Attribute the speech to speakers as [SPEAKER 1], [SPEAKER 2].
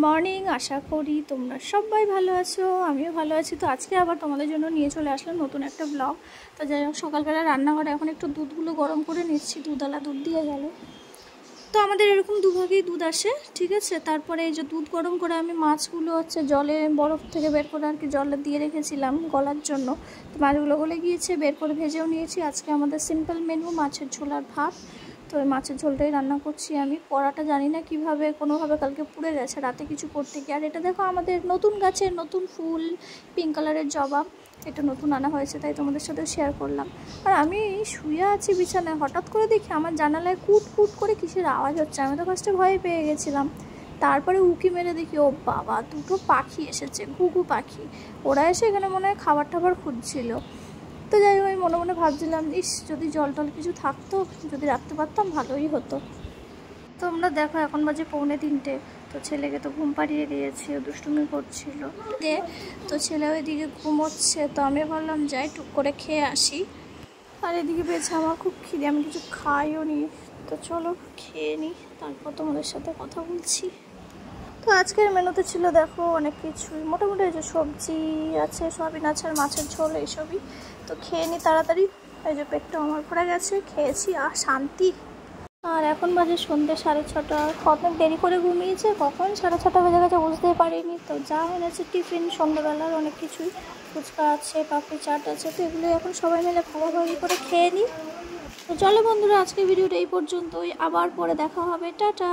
[SPEAKER 1] Morning, আশা করি তোমরা সবাই ভালো আছো, আমিও ভালো আছি। তো আজকে আবার তোমাদের জন্য নিয়ে চলে আসলাম নতুন একটা ব্লগ। তো যাই হোক, সকালবেলা রান্নাঘরে এখন একটু দুধগুলো গরম করে নিচ্ছি। দুধওয়ালা দুধ দিয়ে গেল। তো আমাদের এরকম দুভাগেই দুধ আসে, ঠিক আছে। তারপরে এই যে দুধ গরম করে আমি মাছগুলো জলে বরফ থেকে বের করে আর কি জলে দিয়ে রেখেছিলাম গলার জন্য। তো মাছগুলো গলে গিয়েছে, বের করে ভেজেও নিয়েছি। আজকে আমাদের সিম্পল মেনু মাছের ঝোল আর ভাত। তো ওই মাছের ঝোলটাই রান্না করছি আমি। কড়াটা জানি না কীভাবে কোনোভাবে কালকে পুড়ে গেছে রাতে কিছু করতে গিয়ে। আর এটা দেখো আমাদের নতুন গাছের নতুন ফুল, পিঙ্ক কালারের জবা। এটা নতুন আনা হয়েছে, তাই তোমাদের সাথে শেয়ার করলাম। আর আমি শুয়ে আছি বিছানায়, হঠাৎ করে দেখি আমার জানালায় কুট কুট করে কিসের আওয়াজ হচ্ছে। আমি তো ফার্স্টে ভয় পেয়ে গেছিলাম। তারপরে উঁকি মেরে দেখি, ও বাবা, দুটো পাখি এসেছে, ঘুঘু পাখি। ওরা এসে এখানে মনে হয় খাবার টাবার খুঁজছিল। তো যাই হোক, আমি মনে মনে ভাবছিলাম, ইস, যদি জল টল কিছু থাকতো, যদি রাখতে পারতাম ভালোই হতো। তো আমরা দেখো, এখন বাজে 2:45। তো ছেলেকে তো ঘুম পাড়িয়ে দিয়েছি, ও দুষ্টুমি করছিল। তো ছেলে ওইদিকে ঘুমোচ্ছে। তো আমি ভাবলাম যাই টুক করে খেয়ে আসি। আর এদিকে পেয়েছে আমার খুব খিদে, আমি কিছু খাইও নি। তো চলো খেয়ে নিই, তারপর তোমাদের সাথে কথা বলছি। তো আজকের মেনুতে ছিল দেখো অনেক কিছুই, মোটামুটি এই যে সবজি আছে, সয়াবিন আছে, আর মাছের ঝোল, এইসবই। তো খেয়ে নিই তাড়াতাড়ি। এই যে পেটটা আমার পড়ে গেছে, খেয়েছি আর শান্তি। আর এখন বাজে সন্ধ্যে 6:30। অনেক দেরি করে ঘুমিয়েছে, কখন 6:30 বেজে গেছে বুঝতেই পারিনি। তো যা এনেছে টিফিন সন্ধ্যাবেলার অনেক কিছুই, ফুচকা আছে, পাপড়ি চাট আছে। তো এগুলো এখন সবাই মিলে ভাগাভাগি করে খেয়ে নিই। তো চলো বন্ধুরা, আজকে ভিডিওটা এই পর্যন্তই, আবার পরে দেখা হবে, টাটা।